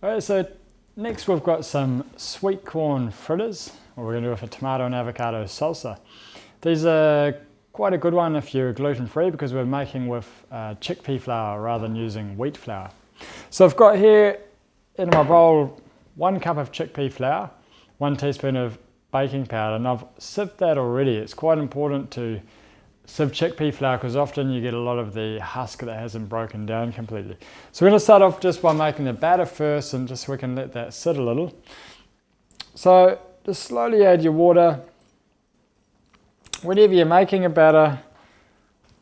Alright, so next we've got some sweet corn fritters, or we're going to do it for tomato and avocado salsa. These are quite a good one if you're gluten-free because we're making with chickpea flour rather than using wheat flour. So I've got here in my bowl 1 cup of chickpea flour, 1 teaspoon of baking powder, and I've sieved that already. It's quite important to sieve chickpea flour because often you get a lot of the husk that hasn't broken down completely. So we're going to start off just by making the batter first, and just so we can let that sit a little. So just slowly add your water. Whenever you're making a batter,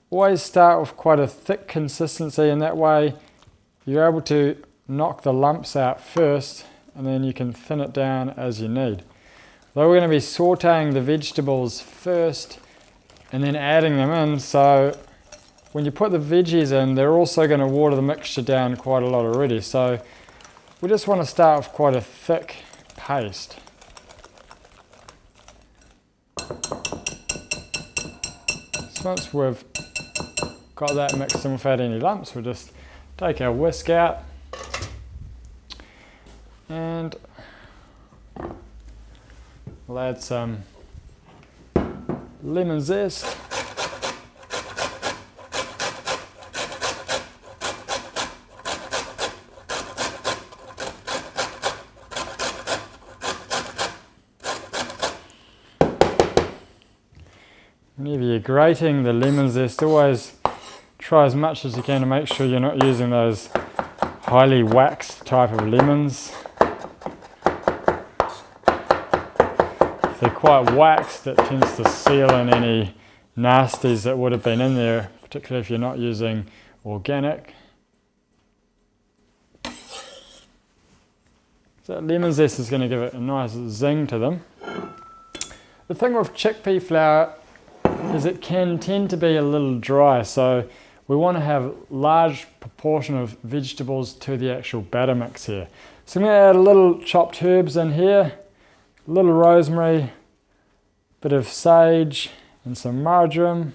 always start with quite a thick consistency, and that way you're able to knock the lumps out first and then you can thin it down as you need. Though we're going to be sauteing the vegetables first and then adding them in, so when you put the veggies in, they're also going to water the mixture down quite a lot already. So we just want to start with quite a thick paste. So once we've got that mixed in without any lumps, we'll just take our whisk out and we'll add some lemon zest. Whenever you're grating the lemon zest, always try as much as you can to make sure you're not using those highly waxed type of lemons. If they're quite waxed, it tends to seal in any nasties that would have been in there, particularly if you're not using organic. So lemon zest is going to give it a nice zing to them. The thing with chickpea flour is it can tend to be a little dry, so we want to have a large proportion of vegetables to the actual batter mix here. So I'm going to add a little chopped herbs in here, a little rosemary, bit of sage and some marjoram.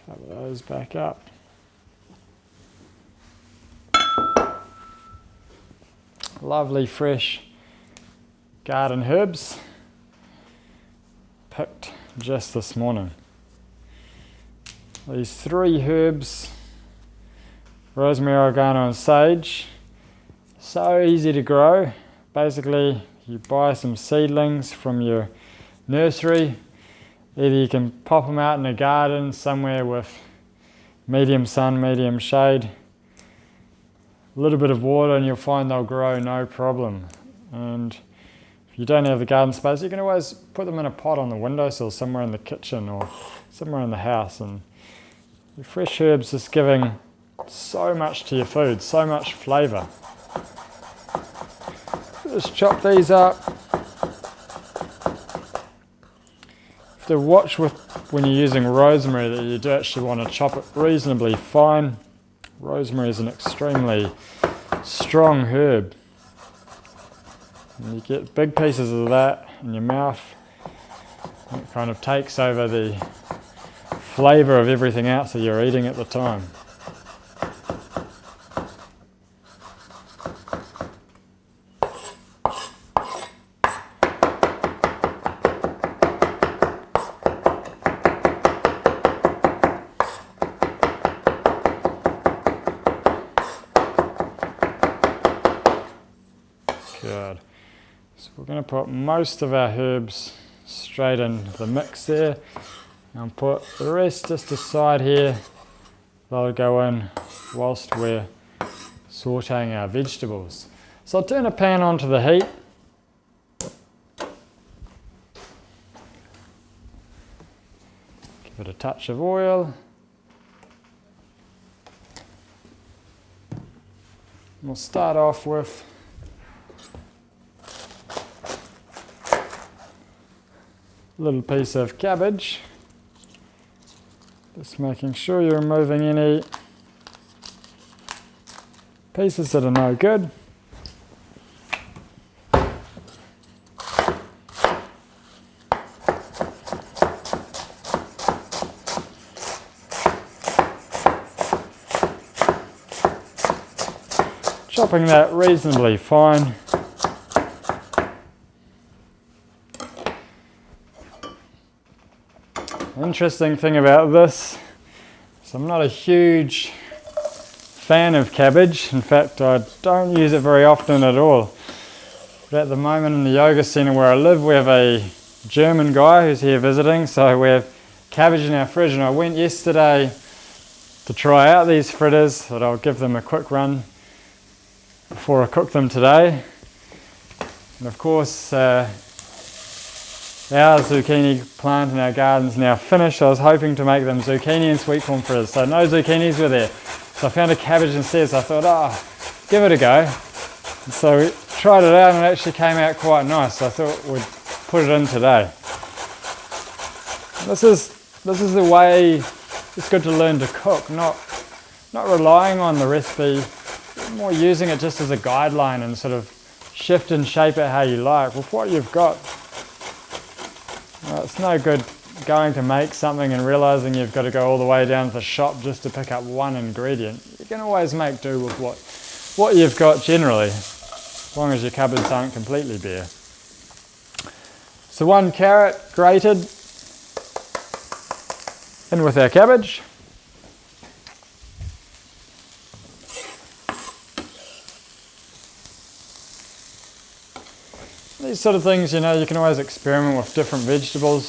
Cover those back up. Lovely fresh garden herbs, picked just this morning. These 3 herbs, rosemary, oregano and sage, so easy to grow. Basically you buy some seedlings from your nursery. Either you can pop them out in a garden somewhere with medium sun, medium shade, a little bit of water, and you'll find they'll grow no problem. And if you don't have the garden space, you can always put them in a pot on the windowsill somewhere in the kitchen or somewhere in the house. And your fresh herbs just giving so much to your food, so much flavour. Just chop these up. You have to watch when you're using rosemary that you do actually want to chop it reasonably fine. Rosemary is an extremely strong herb. And you get big pieces of that in your mouth. It kind of takes over the flavour of everything else that you're eating at the time. Good. So we're going to put most of our herbs straight in the mix there, and put the rest just aside here. They'll go in whilst we're sauteing our vegetables. So I'll turn a pan onto the heat. Give it a touch of oil. We'll start off with a little piece of cabbage. Just making sure you're removing any pieces that are no good. chopping that reasonably fine. Interesting thing about this is I'm not a huge fan of cabbage. In fact, I don't use it very often at all. But at the moment in the yoga centre where I live, we have a German guy who's here visiting, so we have cabbage in our fridge, and I went yesterday to try out these fritters, but I'll give them a quick run before I cook them today. And of course, our zucchini plant in our garden's now finished. I was hoping to make them zucchini and sweet corn fritters, so no zucchinis were there. So I found a cabbage instead, so I thought, give it a go. And so we tried it out and it actually came out quite nice, so I thought we'd put it in today. This is the way it's good to learn to cook, not relying on the recipe, more using it just as a guideline and sort of shift and shape it how you like with what you've got. It's no good going to make something and realizing you've got to go all the way down to the shop just to pick up one ingredient. You can always make do with what you've got generally, as long as your cupboards aren't completely bare. So 1 carrot grated in with our cabbage. These sort of things, you can always experiment with different vegetables.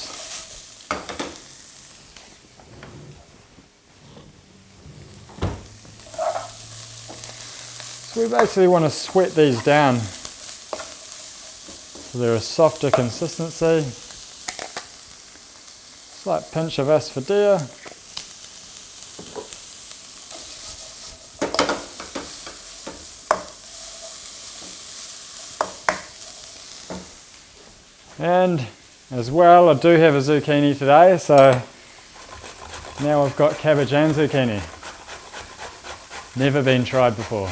So we basically want to sweat these down so they're a softer consistency. Slight pinch of asphodel. And as well, I do have a zucchini today, so now I've got cabbage and zucchini. Never been tried before.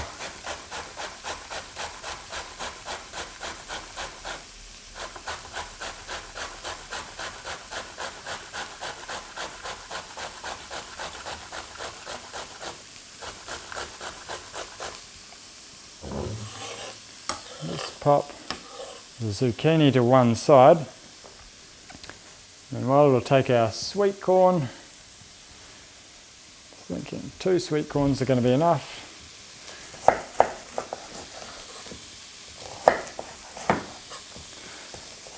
Let's pop the zucchini to one side, and while we'll take our sweet corn. Thinking 2 sweet corns are going to be enough.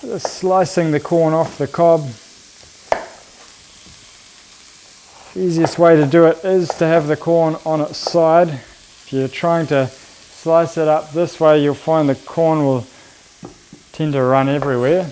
Just slicing the corn off the cob. The easiest way to do it is to have the corn on its side. If you're trying to slice it up this way, you'll find the corn will tend to run everywhere.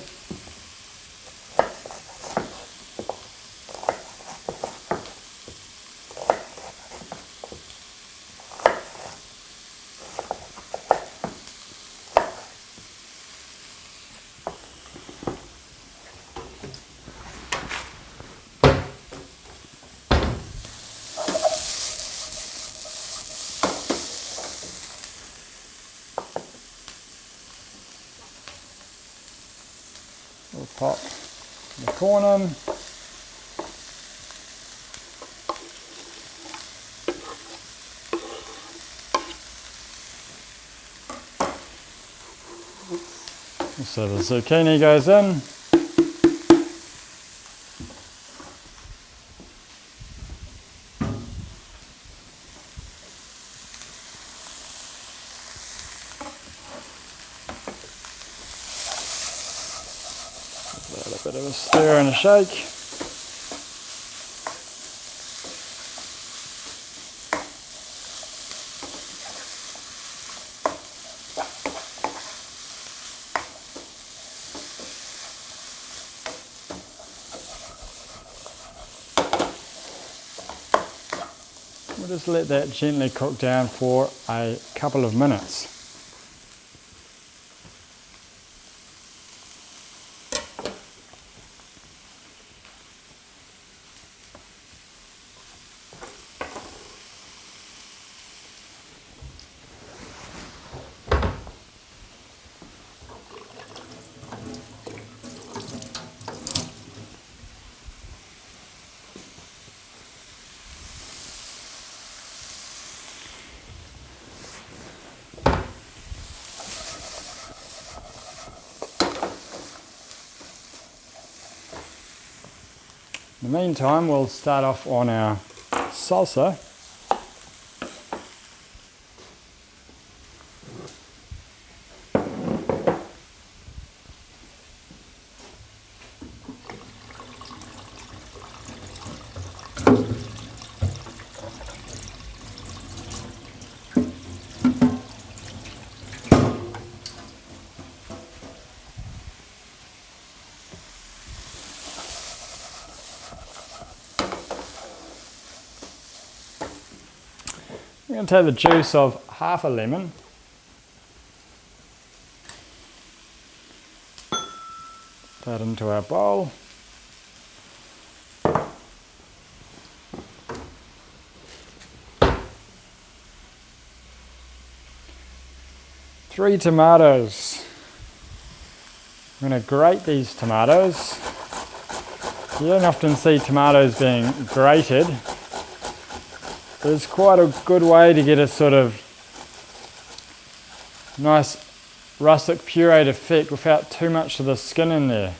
We'll pop the corn in. So the zucchini goes in. A bit of a stir and a shake. We'll just let that gently cook down for a couple of minutes. In the meantime, we'll start off on our salsa. I'm going to take the juice of half a lemon, put that into our bowl. Three tomatoes. I'm going to grate these tomatoes. You don't often see tomatoes being grated. It's quite a good way to get a sort of nice rustic pureed effect without too much of the skin in there.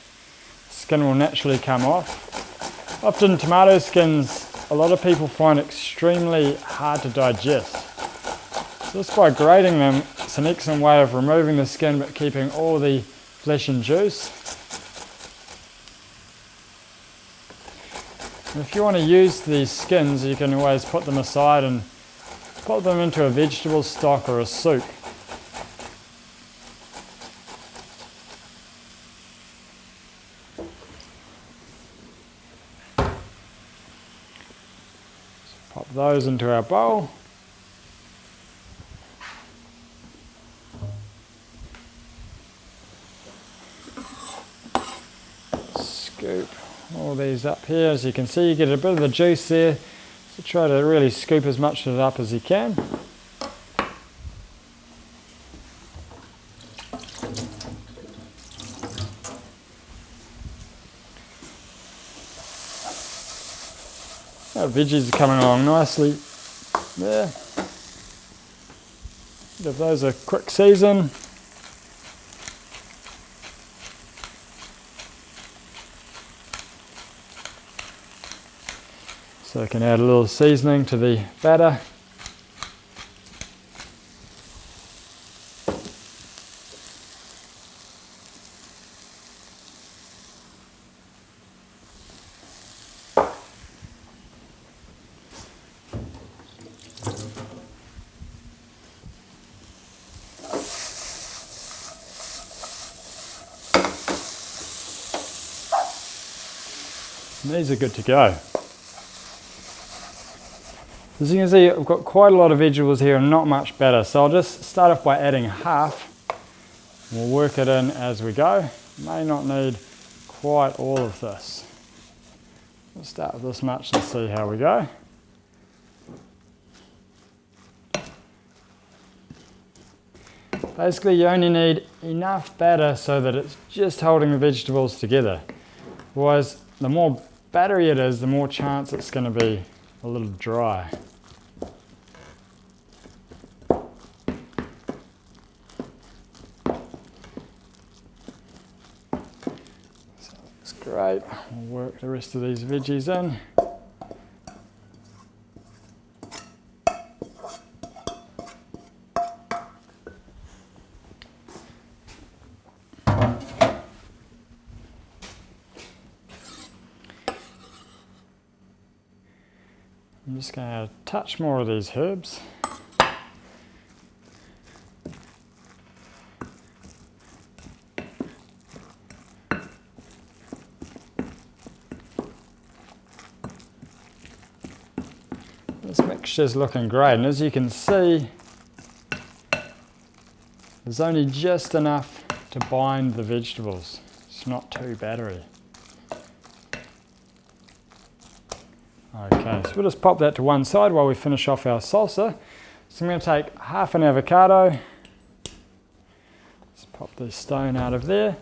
Skin will naturally come off. Often tomato skins, a lot of people find extremely hard to digest. So just by grating them, it's an excellent way of removing the skin but keeping all the flesh and juice. If you want to use these skins, you can always put them aside and put them into a vegetable stock or a soup. So pop those into our bowl. Scoop all these up here. As you can see, you get a bit of the juice there, so try to really scoop as much of it up as you can. Our veggies are coming along nicely there. Give those a quick season. So I can add a little seasoning to the batter. And these are good to go. As you can see, I've got quite a lot of vegetables here and not much batter, so I'll just start off by adding half. We'll work it in as we go. May not need quite all of this. We'll start with this much and see how we go. Basically, you only need enough batter so that it's just holding the vegetables together. Otherwise, the more battery it is, the more chance it's going to be a little dry. So that's great. We'll work the rest of these veggies in. I'm just going to add a touch more of these herbs. This mixture's looking great, and as you can see, there's only just enough to bind the vegetables. It's not too battery. Okay, so we'll just pop that to one side while we finish off our salsa. So I'm going to take half an avocado. Let's pop the stone out of there.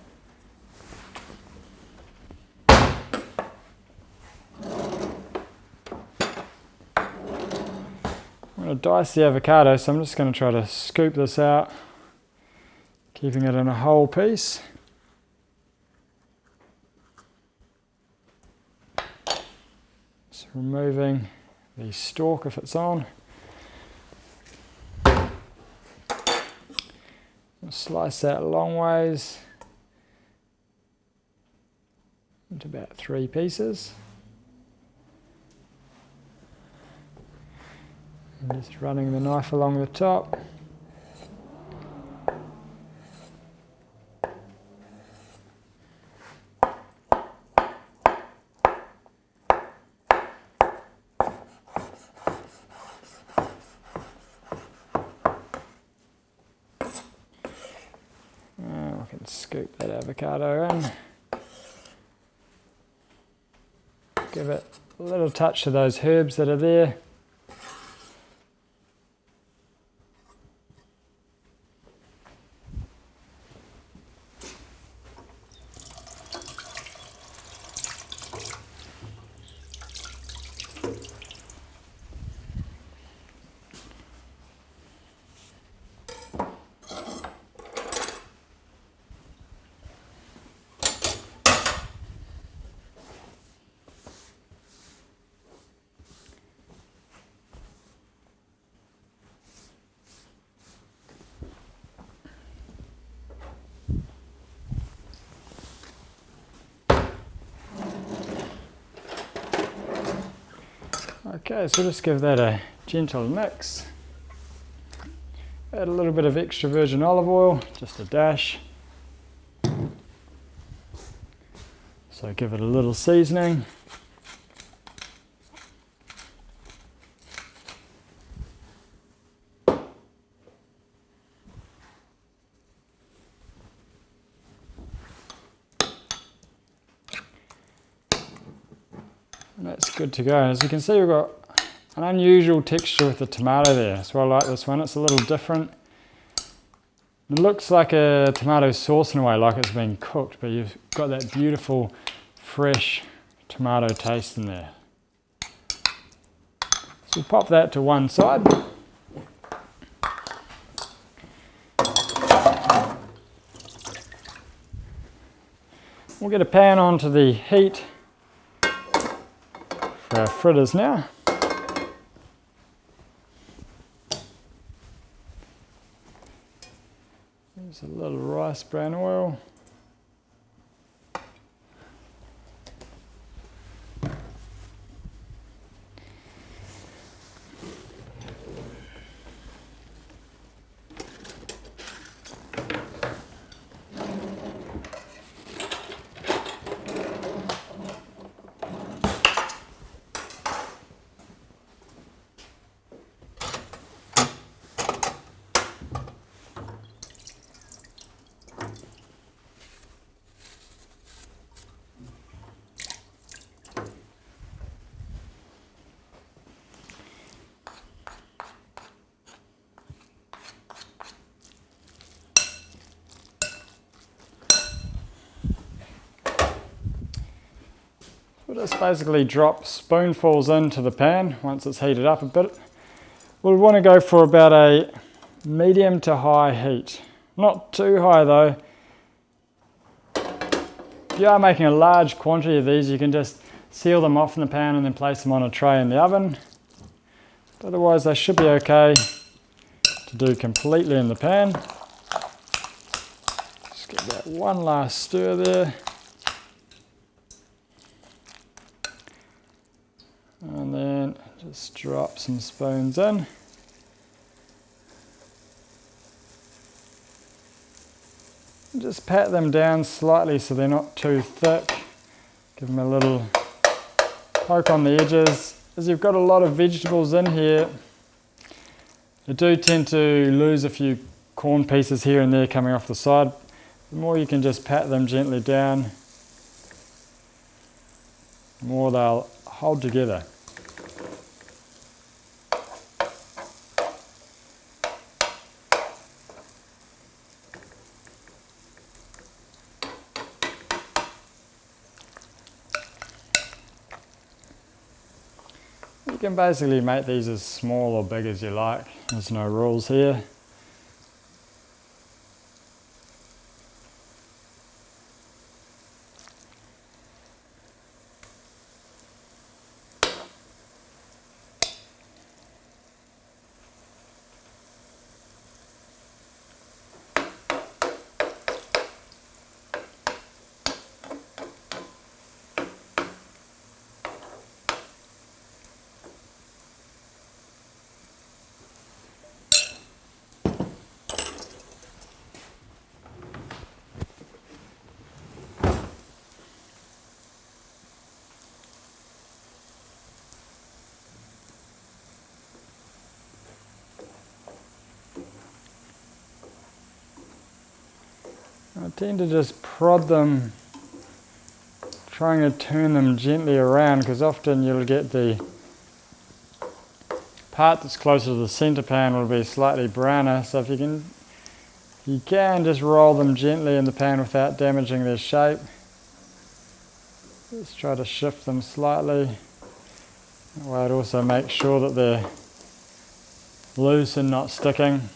I'm going to dice the avocado, so I'm just going to try to scoop this out, keeping it in a whole piece. removing the stalk if it's on. We'll slice that long ways into about 3 pieces. And just running the knife along the top. I can scoop that avocado in. Give it a little touch to those herbs that are there. Okay, so just give that a gentle mix. Add a little bit of extra virgin olive oil, just a dash. So give it a little seasoning. And that's good to go. As you can see, we've got an unusual texture with the tomato there. That's why I like this one. It's a little different. It looks like a tomato sauce in a way, like it's been cooked, but you've got that beautiful, fresh tomato taste in there. So we'll pop that to one side. We'll get a pan onto the heat for our fritters now. There's a little rice bran oil. We'll just basically drop spoonfuls into the pan once it's heated up a bit. We'll want to go for about a medium to high heat. Not too high though. If you are making a large quantity of these, you can just seal them off in the pan and then place them on a tray in the oven. But otherwise they should be okay to do completely in the pan. Just give that one last stir there. And then just drop some spoons in. Just pat them down slightly so they're not too thick. Give them a little poke on the edges. As you've got a lot of vegetables in here, you do tend to lose a few corn pieces here and there coming off the side. The more you can just pat them gently down, the more they'll hold together. You can basically make these as small or big as you like. There's no rules here. I tend to just prod them, trying to turn them gently around, because often you'll get the part that's closer to the center pan will be slightly browner. So if you can just roll them gently in the pan without damaging their shape. Just try to shift them slightly. That way it also makes sure that they're loose and not sticking.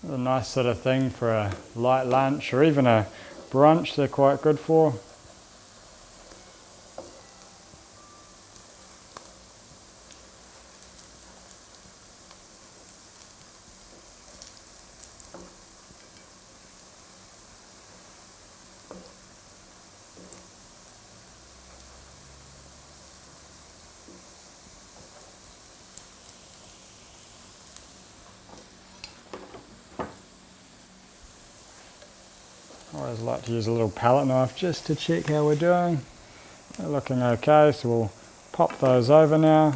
A nice sort of thing for a light lunch or even a brunch, they're quite good for. I always like to use a little palette knife just to check how we're doing. They're looking okay, so we'll pop those over now.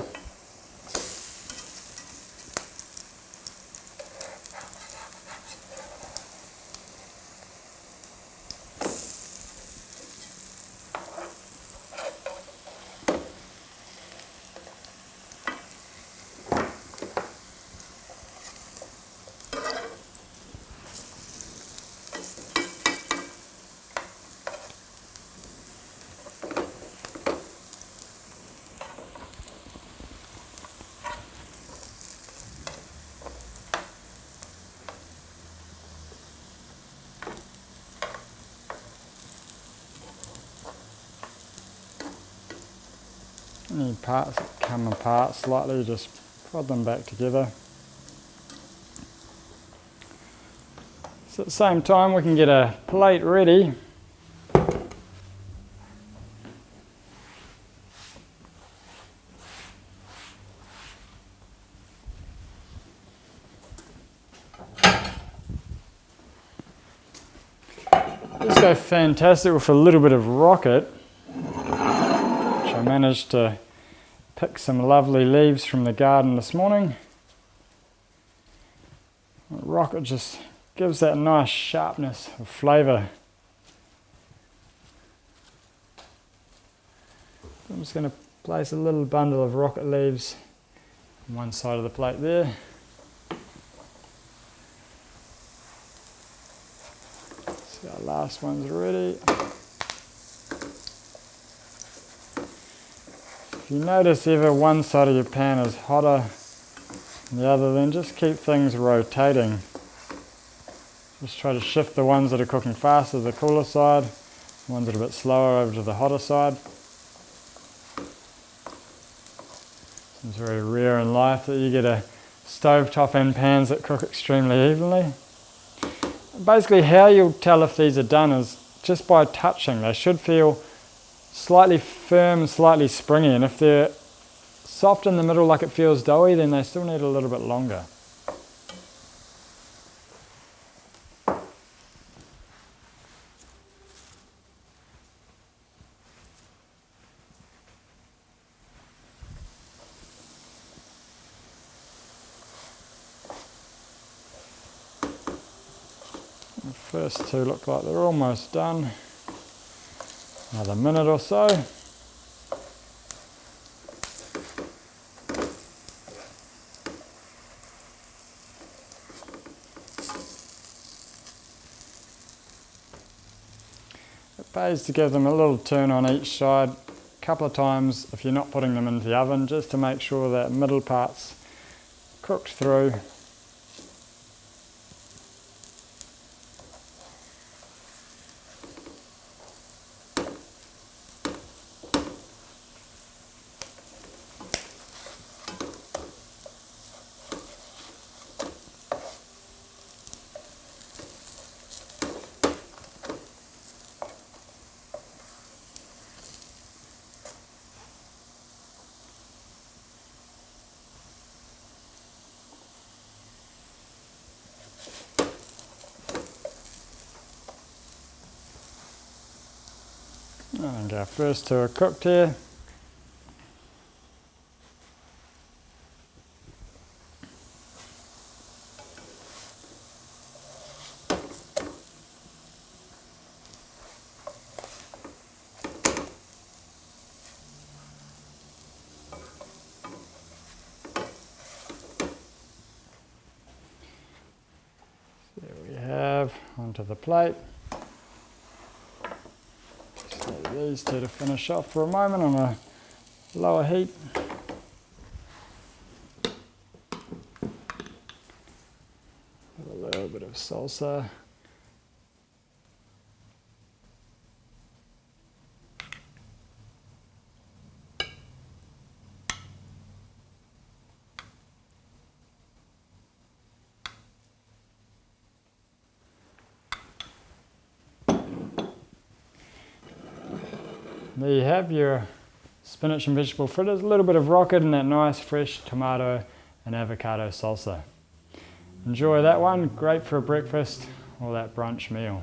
Any parts that come apart slightly, just prod them back together. So at the same time we can get a plate ready. This goes fantastic with a little bit of rocket, which I managed to pick some lovely leaves from the garden this morning. Rocket just gives that nice sharpness of flavour. I'm just going to place a little bundle of rocket leaves on one side of the plate there. So our last one's ready. If you notice ever one side of your pan is hotter than the other, then just keep things rotating. Just try to shift the ones that are cooking faster to the cooler side, the ones that are a bit slower over to the hotter side. It's very rare in life that you get a stovetop and pans that cook extremely evenly. Basically how you'll tell if these are done is just by touching. They should feel slightly firm, slightly springy, and if they're soft in the middle like it feels doughy, then they still need a little bit longer. The first two look like they're almost done. Another minute or so. pays to give them a little turn on each side a couple of times if you're not putting them into the oven, just to make sure that middle part's cooked through. I think our first two are cooked here. There we have, onto the plate. These two to finish off for a moment on a lower heat. With a little bit of salsa. There you have your spinach and vegetable fritters, a little bit of rocket and that nice fresh tomato and avocado salsa. Enjoy that one, great for a breakfast or that brunch meal.